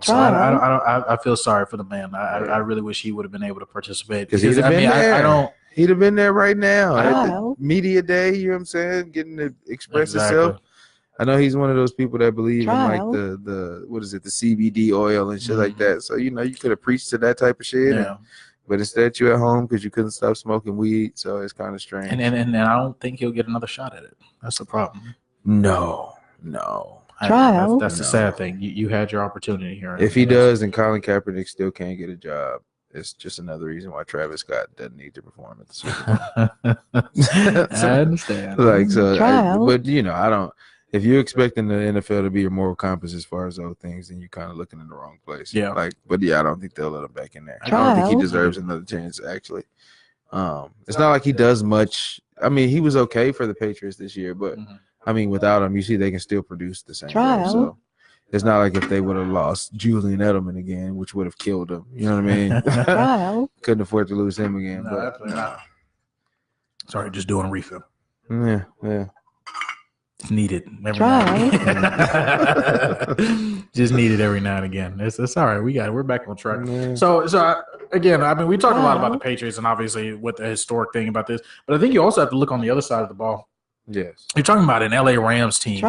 So I feel sorry for the man. I really wish he would have been able to participate. Because he'd have been there. He'd have been there right now at the media day. You know what I'm saying? Getting to express himself. I know he's one of those people that believe in like the CBD oil and shit like that. So you could have preached to that type of shit. Yeah. But instead, you're at home because you couldn't stop smoking weed. So it's kind of strange. And I don't think he'll get another shot at it. That's the problem. No. That's the sad thing. You had your opportunity here. If he does, then Colin Kaepernick still can't get a job. It's just another reason why Travis Scott doesn't need to perform at the Super Bowl. I understand. But I don't. If you're expecting the NFL to be a moral compass as far as those things, then you're kind of looking in the wrong place. Yeah. I don't think they'll let him back in there. I don't think he deserves another chance. Actually, it's not like he does much. I mean, he was okay for the Patriots this year, but. I mean, without him, you see they can still produce the same way. So It's not like if they would have lost Julian Edelman again, which would have killed him. You know what I mean? Couldn't afford to lose him again. No, but no. Sorry, just doing a refill. Yeah. It's needed every now and again. Just needed every now and again. It's all right. We're back on track. Yeah. So again, I mean, we talked a lot about the Patriots and obviously what the historic thing about this, but I think you also have to look on the other side of the ball. Yes. You're talking about an LA Rams team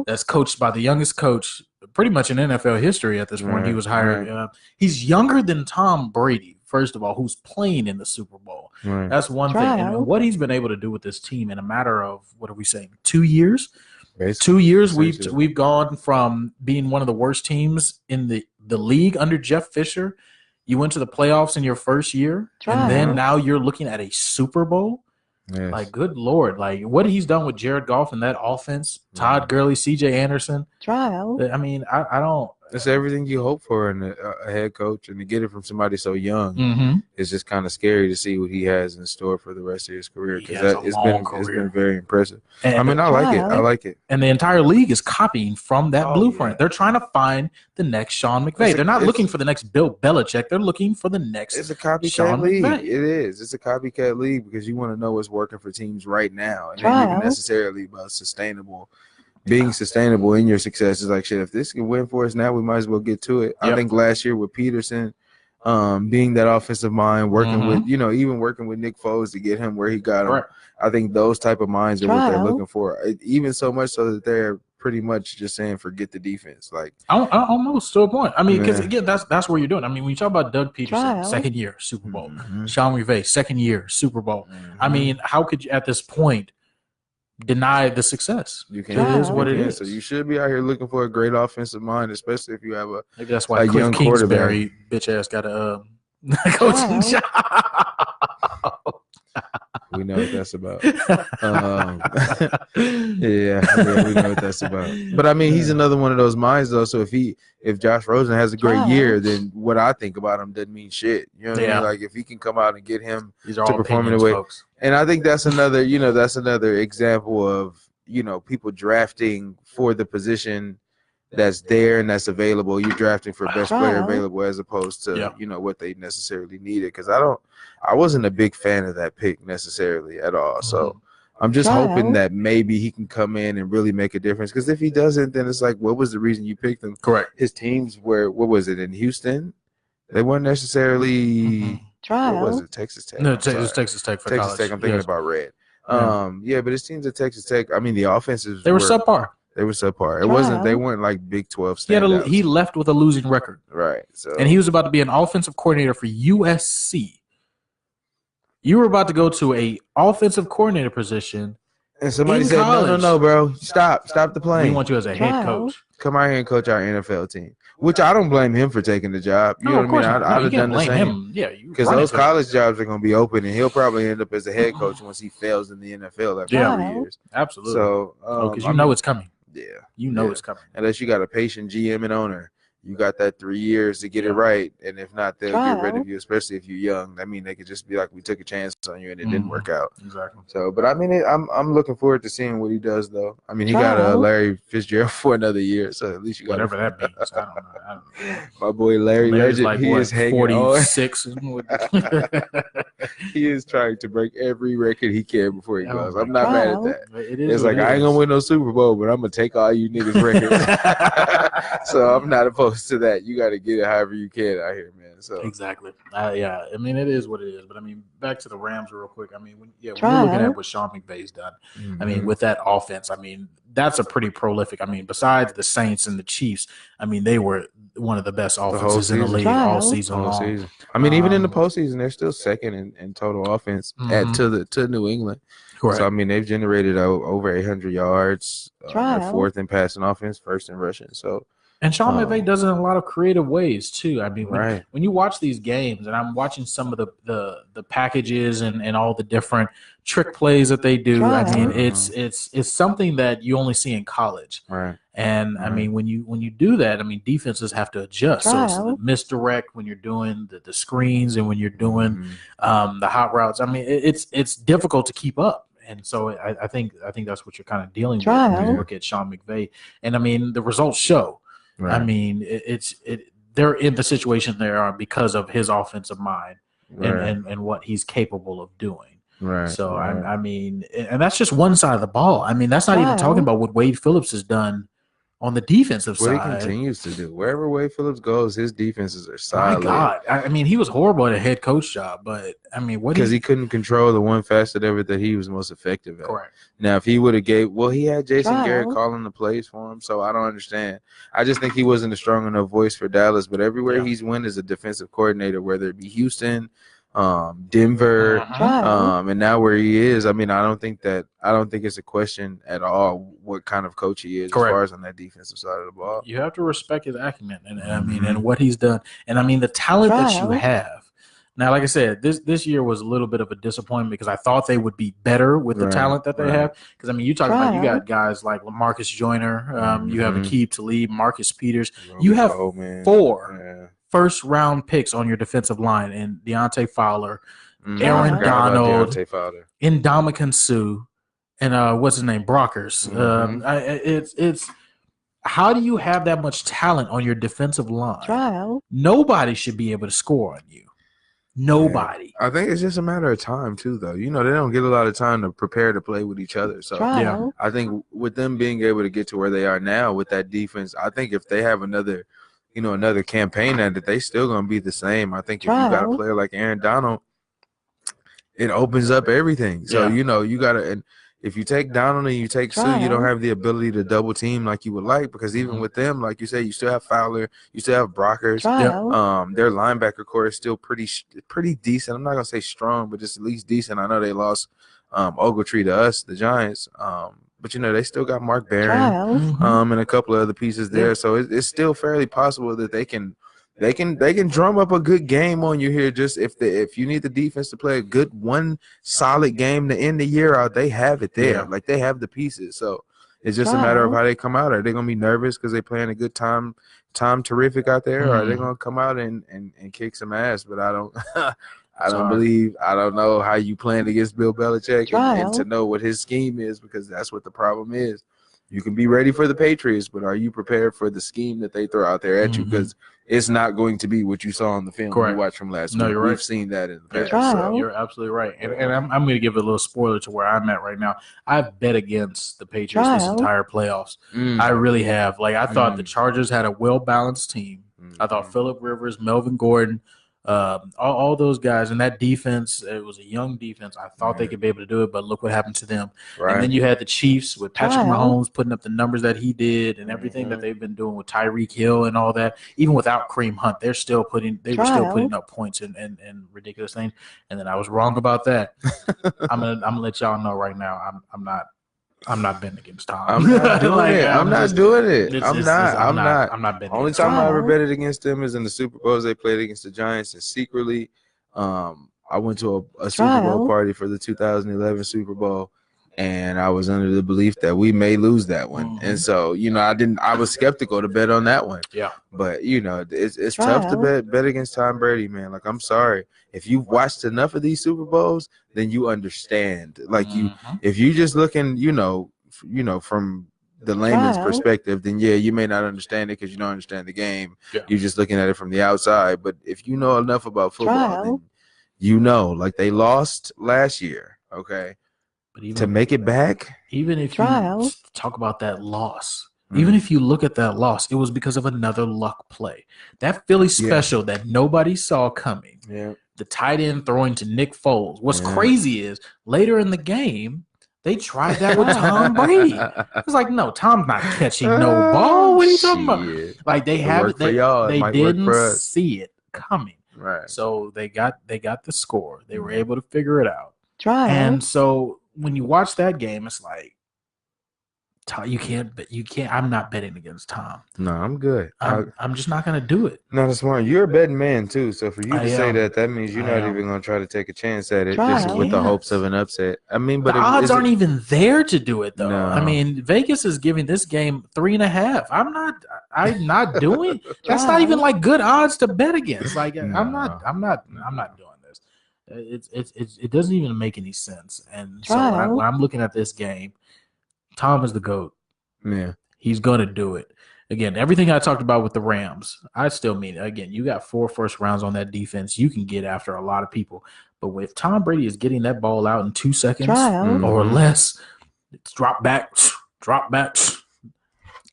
that's coached by the youngest coach pretty much in NFL history at this point. Right, he was hired. Right. He's younger than Tom Brady, first of all, who's playing in the Super Bowl. Right. That's one thing. And what he's been able to do with this team in a matter of, what are we saying, 2 years? Basically, 2 years, we've gone from being one of the worst teams in the league under Jeff Fisher. You went to the playoffs in your first year, and then now you're looking at a Super Bowl. Yes. Like, good Lord. Like, what he's done with Jared Goff and that offense, Todd Gurley, C.J. Anderson. I mean, I don't. It's everything you hope for in a head coach, and to get it from somebody so young, it's just kind of scary to see what he has in store for the rest of his career, because it's been very impressive. And I mean, I like it. And the entire league is copying from that blueprint. Yeah. They're trying to find the next Sean McVay. They're not looking for the next Bill Belichick. They're looking for the next. It's a copycat league. McVay. It is. It's a copycat league because you want to know what's working for teams right now, and not even necessarily about being sustainable in your success. Is like, shit, if this can win for us now, we might as well get to it. Yep. I think last year with Peterson being that offensive mind, working with, even working with Nick Foles to get him where he got him. Right. I think those type of minds are what they're looking for. Even so much so that they're pretty much just saying, forget the defense. Like, almost to a point. I mean, because again, that's where you're doing. I mean, when you talk about Doug Peterson, second year Super Bowl, Sean McVay, second year Super Bowl. I mean, how could you at this point deny the success? You can. It is what it is. So you should be out here looking for a great offensive mind, especially if you have maybe that's why Cliff Kingsbury bitch ass got a coaching job. We know what that's about. Yeah, we know what that's about. But I mean, he's another one of those minds, though. So if Josh Rosen has a great year, then what I think about him doesn't mean shit. You know what I mean? Like, if he can come out and get him to perform in a way, and I think that's another, that's another example of people drafting for the position that's there and that's available. You're drafting for best player available as opposed to what they necessarily needed. Because I wasn't a big fan of that pick necessarily at all. So I'm just hoping that maybe he can come in and really make a difference. Because if he doesn't, then it's like, what was the reason you picked him? Correct. His teams were, what was it, in Houston? They weren't necessarily what was it, Texas Tech? No, Texas Tech for Texas college. Tech. I'm thinking about Red. But his teams at Texas Tech, I mean, the offenses were subpar. They were subpar. It wasn't. They weren't like Big 12 standouts. He left with a losing record. Right. So, and he was about to be an offensive coordinator for USC. You were about to go to a offensive coordinator position, and somebody said, "No, bro, stop the plane. We want you as a head coach. Come out here and coach our NFL team." Which I don't blame him for taking the job. You know what I mean? I'd have done the same. Because those college jobs are going to be open, and he'll probably end up as a head coach once he fails in the NFL after 3 years. Absolutely. So, because it's coming. Yeah, it's coming. Unless you got a patient GM and owner, you got that 3 years to get it right, and if not, they'll get rid of you. Especially if you're young. I mean, they could just be like, "We took a chance on you, and it didn't work out." Exactly. So, but I mean, I'm looking forward to seeing what he does, though. I mean, he got Larry Fitzgerald for another year, so at least you got whatever that means. I don't know. My boy Larry's like, he is hanging 46. He is trying to break every record he can before he goes. I'm not mad at that. It's like, I ain't gonna win no Super Bowl, but I'm gonna take all you niggas records. So I'm not opposed to that. You got to get it however you can out here, man. So exactly. I mean, it is what it is. But I mean, back to the Rams real quick. I mean, when you're looking at what Sean McVay's done, I mean, with that offense, I mean, that's a pretty prolific. I mean, besides the Saints and the Chiefs, I mean, they were one of the best offenses in the league all season long. I mean, even in the postseason, they're still second in total offense to New England. Correct. So I mean, they've generated over 800 yards, fourth in passing offense, first in rushing. So. And Sean McVay does it in a lot of creative ways too. I mean, when you watch these games, and I'm watching some of the packages and all the different trick plays that they do. I mean, it's something that you only see in college. Right. And I mean, when you do that, I mean, defenses have to adjust. So it's the misdirect when you're doing the screens and when you're doing the hot routes. I mean, it's difficult to keep up. And so I think that's what you're kind of dealing with when you look at Sean McVay. And I mean, the results show. I mean, they're in the situation they are because of his offensive mind and what he's capable of doing. Right. So I mean, and that's just one side of the ball. I mean, that's not even talking about what Wade Phillips has done on the defensive side. What he continues to do. Wherever Wade Phillips goes, his defenses are solid. My God. I mean, he was horrible at a head coach job, but I mean, because he couldn't control the one facet of it that he was most effective at. Correct. Now, if he would have he had Jason Garrett calling the plays for him, so I don't understand. I just think he wasn't a strong enough voice for Dallas, but everywhere he's went as a defensive coordinator, whether it be Houston, Denver, and now where he is, I mean, I don't think it's a question at all what kind of coach he is as far as on that defensive side of the ball. You have to respect his acumen and I mean, and what he's done. And I mean, the talent that you have. Now, like I said, this year was a little bit of a disappointment because I thought they would be better with the talent that they have. Because, I mean, you talk about you got guys like Lamarcus Joyner, you have Aqib Talib, Marcus Peters. You have four first-round picks on your defensive line, and Deontay Fowler, Aaron Donald, Ndamukong Suh, and what's his name, Brockers. It's how do you have that much talent on your defensive line? Nobody should be able to score on you. Nobody. I think it's just a matter of time too, though. You know, they don't get a lot of time to prepare to play with each other. So I think with them being able to get to where they are now with that defense, I think if they have another campaign at it, they still gonna be the same. I think if you got a player like Aaron Donald, it opens up everything. So you gotta, and if you take Donald and you take Suh, you don't have the ability to double team like you would like, because even with them, like you say, you still have Fowler, you still have Brockers. Their linebacker core is still pretty decent. I'm not gonna say strong, but it's at least decent. I know they lost Ogletree to us, the Giants. But they still got Mark Barron, and a couple of other pieces there. So it's still fairly possible that they can drum up a good game on you here. Just if you need the defense to play a good one solid game to end the year out, they have it there. Like they have the pieces. So it's just a matter of how they come out. Are they gonna be nervous because they're playing a good time terrific out there, or are they gonna come out and kick some ass? But I don't I don't know how you playing against Bill Belichick and to know what his scheme is, because that's what the problem is. You can be ready for the Patriots, but are you prepared for the scheme that they throw out there at you? Because it's not going to be what you saw on the film you watched from last week. You're right. We've seen that in the past. So. You're absolutely right. And I'm going to give a little spoiler to where I'm at right now. I've bet against the Patriots this entire playoffs. I really have. Like, I thought the Chargers had a well-balanced team. I thought Phillip Rivers, Melvin Gordon, all those guys, and that defense, it was a young defense. I thought they could be able to do it, but look what happened to them. And then you had the Chiefs with Patrick Mahomes putting up the numbers that he did and everything that they've been doing with Tyreek Hill and all that. Even without Kareem Hunt, they were still putting up points and ridiculous things. And then I was wrong about that. I'm gonna let y'all know right now. I'm not betting against Tom. I'm not doing it. I'm not doing it. I'm not betting. Only time I ever betted against them is in the Super Bowls. They played against the Giants, and secretly, I went to a Super Bowl party for the 2011 Super Bowl, and I was under the belief that we may lose that one. And so, I was skeptical to bet on that one. Yeah. But it's tough to bet against Tom Brady, man. Like, I'm sorry. If you've watched enough of these Super Bowls, then you understand. Like, if you just looking, from the layman's perspective, then you may not understand it because you don't understand the game. You're just looking at it from the outside. But if you know enough about football, then like they lost last year, okay? But even to make it back, even if you talk about that loss, even if you look at that loss, it was because of another luck play. That Philly special that nobody saw coming. The tight end throwing to Nick Foles. What's crazy is later in the game, they tried that with Tom Brady. It's like, no, Tom's not catching no ball. What are you talking about? Like they didn't see it coming. Right. So they got the score. They were able to figure it out. And so when you watch that game, it's like, you can't. I'm not betting against Tom. No, I'm good. I'm just not going to do it. No, that's smart. You're a betting man too. So for you to say that means you're not even going to try to take a chance at it just with the hopes of an upset. I mean, but the odds aren't even there to do it though. No. I mean, Vegas is giving this game 3.5. I'm not doing. That's not even like good odds to bet against. Like I'm not doing this. It doesn't even make any sense. And so when I'm looking at this game, Tom is the GOAT. Yeah. He's going to do it. again, everything I talked about with the Rams, I still mean it. Again, you got 4 first rounds on that defense. You can get after a lot of people. But if Tom Brady is getting that ball out in 2 seconds or less, it's drop back.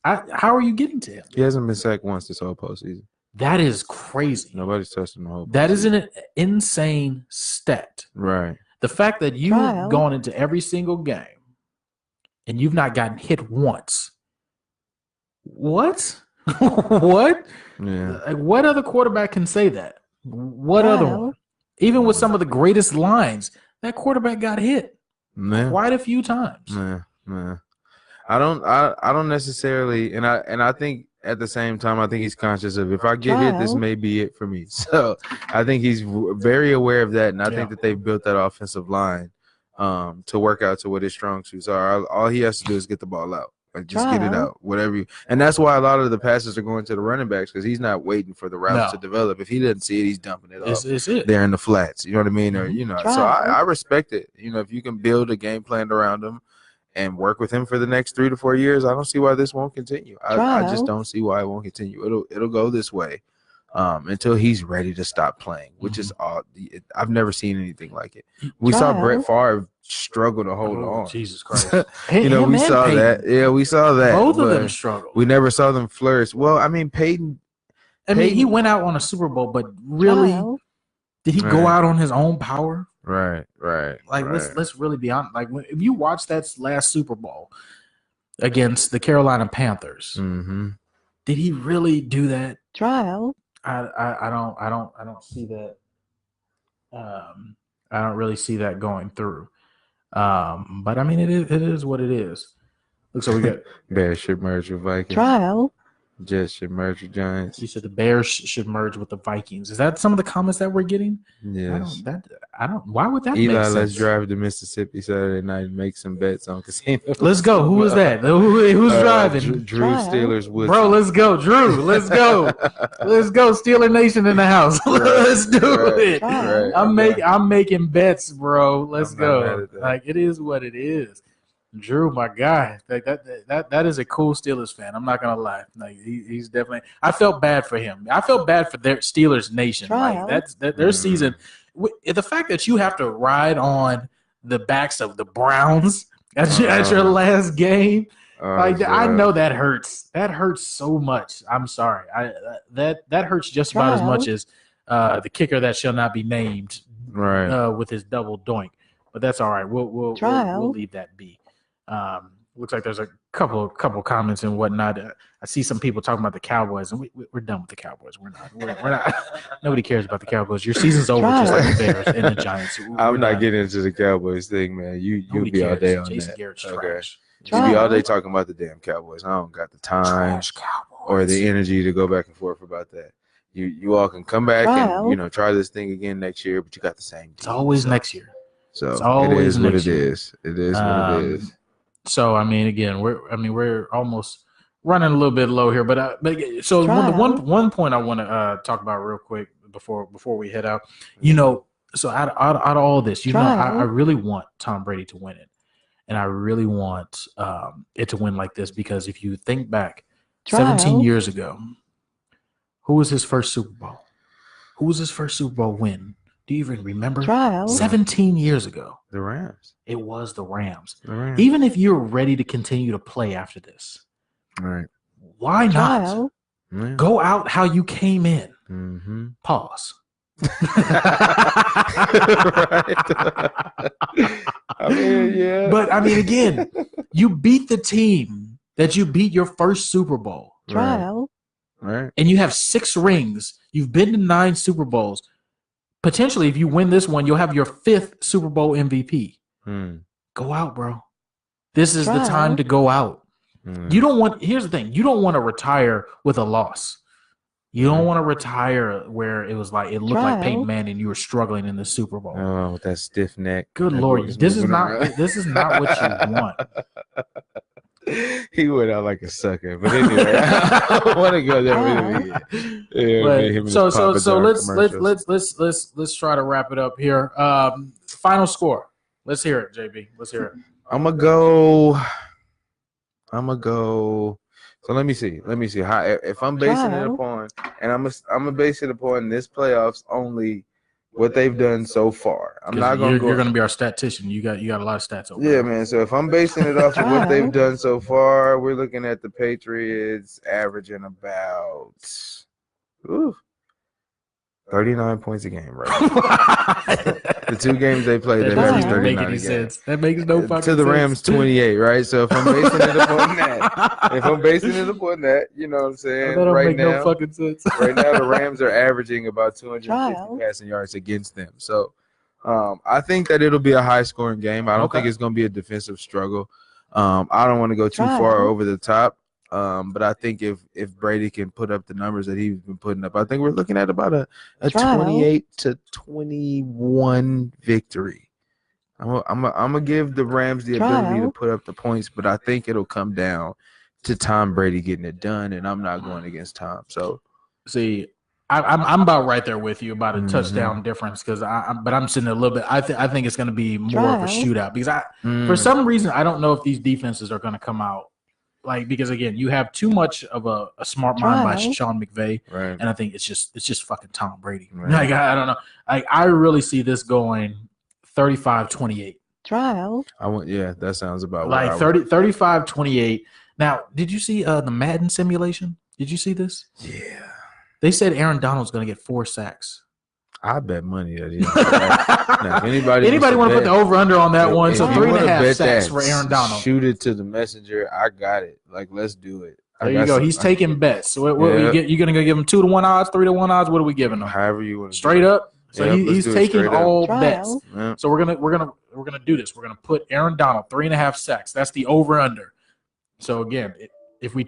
How are you getting to him? He hasn't been sacked once this whole postseason. That is crazy. Nobody's touched him the whole postseason. That is an insane stat. Right. The fact that you've gone into every single game and you've not gotten hit once. What? What? Yeah. Like, what other quarterback can say that? What other one? Even with some of the greatest lines, that quarterback got hit quite a few times. Man. I don't necessarily, and I think at the same time, I think he's conscious of if I get hit, this may be it for me. So I think he's very aware of that, and I think that they've built that offensive line to work out to what his strong suits are. All he has to do is get the ball out, like just get it out, whatever. And that's why a lot of the passes are going to the running backs because he's not waiting for the routes to develop. If he doesn't see it, he's dumping it off. It's it. There in the flats. You know what I mean? Or so I respect it. If you can build a game plan around him and work with him for the next 3 to 4 years, I don't see why this won't continue. I just don't see why it won't continue. It'll go this way until he's ready to stop playing, which is odd. I've never seen anything like it. We saw Brett Favre struggle to hold on. Jesus Christ. We saw Peyton. That. Yeah, we saw that. Both of them struggled. We never saw them flourish. Well, I mean, Peyton. He went out on a Super Bowl, but really, did he go out on his own power? Right. Like, let's really be honest. Like, if you watch that last Super Bowl against the Carolina Panthers, did he really do that? I don't see that. I don't really see that going through. But I mean, it is what it is. Looks like we got Bears should merge with Vikings. Jets should merge with Giants. You said the Bears should merge with the Vikings. Is that some of the comments that we're getting? Yes. I don't. Why would that Eli, make sense? let's drive to Mississippi Saturday night and make some bets on casino. Let's go. Who is that? Who's driving? Drew Steelers. Woodson. Bro, let's go. Drew, let's go. Let's go. Steeler Nation in the house. Let's do it. I'm making bets, bro. Let's go. Like, it is what it is. Drew, my guy, that is a cool Steelers fan. I'm not gonna lie. Like, he's definitely. I felt bad for him. I felt bad for their Steelers Nation. Like, that's their season. The fact that you have to ride on the backs of the Browns at your last game, I know that hurts. That hurts so much. I'm sorry. That hurts just about as much as the kicker that shall not be named. Right. With his double doink, but that's all right. We'll leave that be. Looks like there's a couple comments and whatnot. I see some people talking about the Cowboys, and we're done with the Cowboys. We're not. Nobody cares about the Cowboys. Your season's over, just like the Bears and the Giants. I'm not getting into the Cowboys thing, man. You'll be all day on Jason that. Garrett's okay. trash. You'll be all day talking about the damn Cowboys. I don't got the time or the energy to go back and forth about that. You all can come back and try this thing again next year, but you got the same team. It's always next year. So it is what it is. It is what it is. So I mean, again, we're almost running a little bit low here, but so one point I want to talk about real quick before we head out. So out of all this, I really want Tom Brady to win it, and I really want it to win like this because if you think back, 17 years ago, who was his first Super Bowl? Who was his first Super Bowl win? Do you even remember? 17 years ago. The Rams. It was the Rams. Even if you're ready to continue to play after this, right? Why not go out how you came in? Mm-hmm. Pause. But I mean, again, you beat the team that you beat your first Super Bowl. Right. And you have 6 rings. You've been to 9 Super Bowls. Potentially, if you win this one, you'll have your 5th Super Bowl MVP. Go out, bro. This is the time to go out. You don't want. Here's the thing: you don't want to retire with a loss. You don't want to retire where it was like it looked like Peyton Manning. You were struggling in the Super Bowl. Oh, with that stiff neck. Good Lord, this is not what you want. He went out like a sucker, but anyway, I don't want to go there. Let's try to wrap it up here. Final score. Let's hear it, JB. Let's hear it. I'm gonna go. So So let me see. How if I'm basing it upon, and I'm gonna base it upon this playoffs only, what they've done so far. I'm not gonna You're gonna be our statistician. You got a lot of stats over there. Man. So if I'm basing it off of what they've done so far, we're looking at the Patriots averaging about 39 points a game, right? The 2 games they played, they've averaged 39 a game. That makes no fucking sense. To the Rams, 28, right? So if I'm basing it upon that, you know what I'm saying? That don't make no fucking sense. Right now, the Rams are averaging about 250 passing yards against them. So I think that it'll be a high-scoring game. I don't think it's going to be a defensive struggle. I don't want to go too far over the top. But I think if Brady can put up the numbers that he's been putting up, I think we're looking at about a 28-21 victory. I'm gonna give the Rams the ability to put up the points, but I think it'll come down to Tom Brady getting it done, and I'm not going against Tom. So, see, I'm about right there with you about a touchdown difference but I'm sitting a little bit. I think it's going to be more of a shootout because for some reason I don't know if these defenses are going to come out. Because again, you have too much of a smart mind by Sean McVay, right? And I think it's just fucking Tom Brady. Right. I don't know. I really see this going 35-28. That sounds about 35-28. Now, did you see the Madden simulation? Did you see this? Yeah. They said Aaron Donald's going to get 4 sacks. I bet money that anybody want to put the over under on that one? So 3.5 sacks for Aaron Donald. Shoot it to the messenger. I got it. Let's do it. There you go. He's taking bets. So what you going to give him 2-1 odds, 3-1 odds? What are we giving him? However you want. Straight up. So he's taking all bets. Yeah. So we're gonna do this. We're gonna put Aaron Donald 3.5 sacks. That's the over under. So again, if we